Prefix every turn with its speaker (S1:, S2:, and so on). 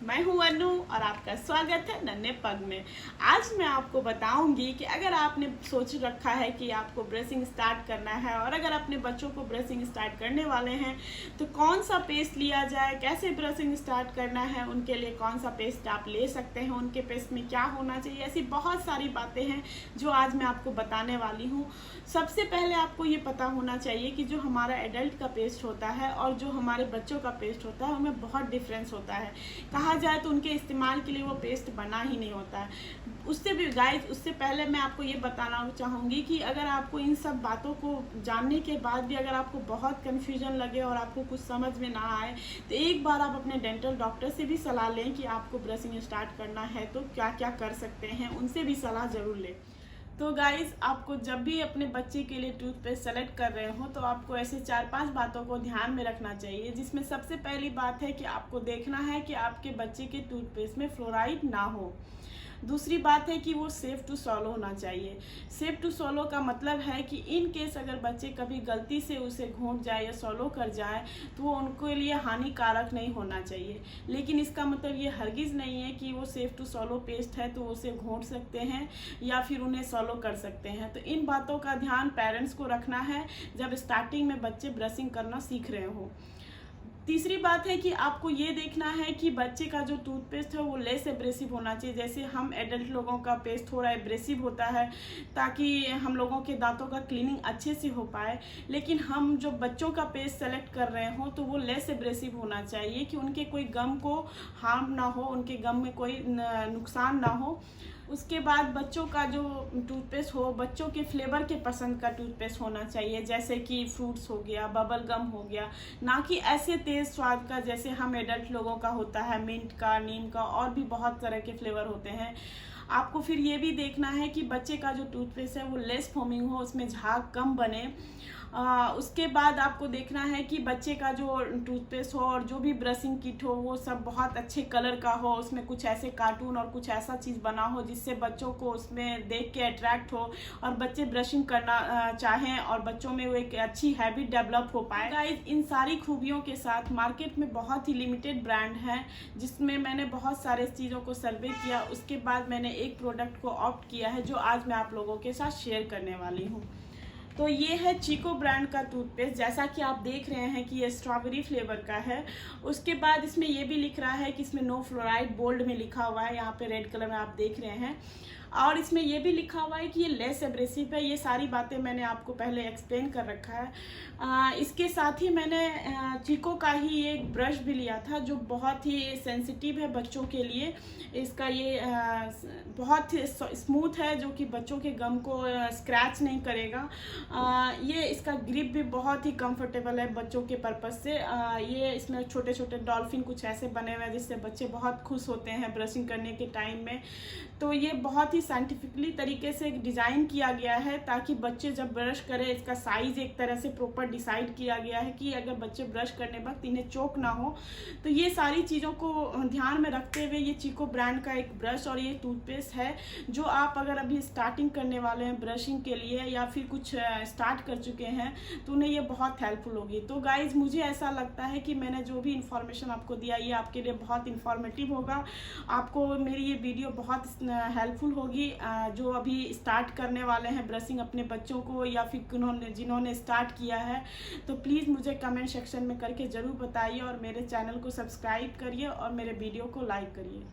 S1: मैं हूं अनु और आपका स्वागत है नन्हे पग में। आज मैं आपको बताऊंगी कि अगर आपने सोच रखा है कि आपको ब्रशिंग स्टार्ट करना है और अगर अपने बच्चों को ब्रशिंग स्टार्ट करने वाले हैं तो कौन सा पेस्ट लिया जाए, कैसे ब्रशिंग स्टार्ट करना है, उनके लिए कौन सा पेस्ट आप ले सकते हैं, उनके पेस्ट में क्या होना चाहिए, ऐसी बहुत सारी बातें हैं जो आज मैं आपको बताने वाली हूँ। सबसे पहले आपको ये पता होना चाहिए कि जो हमारा एडल्ट का पेस्ट होता है और जो हमारे बच्चों का पेस्ट होता है उनमें बहुत डिफरेंस होता है। कहा जाए तो उनके इस्तेमाल के लिए वो पेस्ट बना ही नहीं होता है। उससे भी गाइस, उससे पहले मैं आपको ये बताना चाहूँगी कि अगर आपको इन सब बातों को जानने के बाद भी अगर आपको बहुत कन्फ्यूजन लगे और आपको कुछ समझ में ना आए तो एक बार आप अपने डेंटल डॉक्टर से भी सलाह लें कि आपको ब्रशिंग स्टार्ट करना है तो क्या क्या कर सकते हैं, उनसे भी सलाह ज़रूर लें। तो गाइज, आपको जब भी अपने बच्चे के लिए टूथपेस्ट सेलेक्ट कर रहे हो तो आपको ऐसे 4-5 बातों को ध्यान में रखना चाहिए, जिसमें सबसे पहली बात है कि आपको देखना है कि आपके बच्चे के टूथपेस्ट में फ्लोराइड ना हो। दूसरी बात है कि वो सेफ़ टू सॉलो होना चाहिए। सेफ़ टू सॉलो का मतलब है कि इन केस अगर बच्चे कभी गलती से उसे घोंट जाए या सॉलो कर जाए तो वो उनके लिए हानिकारक नहीं होना चाहिए। लेकिन इसका मतलब ये हरगिज़ नहीं है कि वो सेफ़ टू सॉलो पेस्ट है तो उसे घोंट सकते हैं या फिर उन्हें सॉलो कर सकते हैं। तो इन बातों का ध्यान पेरेंट्स को रखना है जब स्टार्टिंग में बच्चे ब्रशिंग करना सीख रहे हो। तीसरी बात है कि आपको ये देखना है कि बच्चे का जो टूथपेस्ट है वो लेस एब्रेसिव होना चाहिए। जैसे हम एडल्ट लोगों का पेस्ट थोड़ा एब्रेसिव होता है ताकि हम लोगों के दांतों का क्लीनिंग अच्छे से हो पाए, लेकिन हम जो बच्चों का पेस्ट सेलेक्ट कर रहे हो तो वो लेस एब्रेसिव होना चाहिए कि उनके कोई गम को हार्म ना हो, उनके गम में कोई नुकसान ना हो। उसके बाद बच्चों का जो टूथपेस्ट हो, बच्चों के फ्लेवर के पसंद का टूथपेस्ट होना चाहिए, जैसे कि फ्रूट्स हो गया, बबल गम हो गया, ना कि ऐसे तेज़ स्वाद का जैसे हम एडल्ट लोगों का होता है, मिंट का, नीम का, और भी बहुत तरह के फ्लेवर होते हैं। आपको फिर ये भी देखना है कि बच्चे का जो टूथपेस्ट है वो लेस फोमिंग हो, उसमें झाग कम बने। उसके बाद आपको देखना है कि बच्चे का जो टूथपेस्ट हो और जो भी ब्रशिंग किट हो वो सब बहुत अच्छे कलर का हो, उसमें कुछ ऐसे कार्टून और कुछ ऐसा चीज़ बना हो जिससे बच्चों को उसमें देख के अट्रैक्ट हो और बच्चे ब्रशिंग करना चाहें और बच्चों में वो एक अच्छी हैबिट डेवलप हो पाए। गाइस, इन सारी खूबियों के साथ मार्केट में बहुत ही लिमिटेड ब्रांड है जिसमें मैंने बहुत सारे चीज़ों को सर्वे किया, उसके बाद मैंने एक प्रोडक्ट को ऑप्ट किया है जो आज मैं आप लोगों के साथ शेयर करने वाली हूँ। तो ये है चीको ब्रांड का टूथपेस्ट, जैसा कि आप देख रहे हैं कि ये स्ट्रॉबेरी फ्लेवर का है। उसके बाद इसमें ये भी लिख रहा है कि इसमें नो फ्लोराइड, बोल्ड में लिखा हुआ है, यहाँ पे रेड कलर में आप देख रहे हैं। और इसमें ये भी लिखा हुआ है कि ये लेस एब्रेसिव है। ये सारी बातें मैंने आपको पहले एक्सप्लेन कर रखा है। इसके साथ ही मैंने चीको का ही एक ब्रश भी लिया था जो बहुत ही सेंसिटिव है बच्चों के लिए। इसका ये बहुत स्मूथ है जो कि बच्चों के गम को स्क्रैच नहीं करेगा। ये इसका ग्रिप भी बहुत ही कंफर्टेबल है बच्चों के पर्पज़ से। ये इसमें छोटे छोटे डॉल्फिन कुछ ऐसे बने हुए हैं जिससे बच्चे बहुत खुश होते हैं ब्रशिंग करने के टाइम में। तो ये बहुत ही साइंटिफिकली तरीके से डिज़ाइन किया गया है ताकि बच्चे जब ब्रश करें, इसका साइज़ एक तरह से प्रॉपर डिसाइड किया गया है कि अगर बच्चे ब्रश करने वक्त इन्हें चोक ना हो। तो ये सारी चीज़ों को ध्यान में रखते हुए ये चीको ब्रांड का एक ब्रश और ये टूथपेस्ट है जो आप अगर अभी स्टार्टिंग करने वाले हैं ब्रशिंग के लिए या फिर कुछ स्टार्ट कर चुके हैं तो उन्हें ये बहुत हेल्पफुल होगी। तो गाइज, मुझे ऐसा लगता है कि मैंने जो भी इन्फॉर्मेशन आपको दिया ये आपके लिए बहुत इन्फॉर्मेटिव होगा। आपको मेरी ये वीडियो बहुत हेल्पफुल होगी जो अभी स्टार्ट करने वाले हैं ब्रशिंग अपने बच्चों को या फिर जिन्होंने स्टार्ट किया है। तो प्लीज़ मुझे कमेंट सेक्शन में करके ज़रूर बताइए और मेरे चैनल को सब्सक्राइब करिए और मेरे वीडियो को लाइक करिए।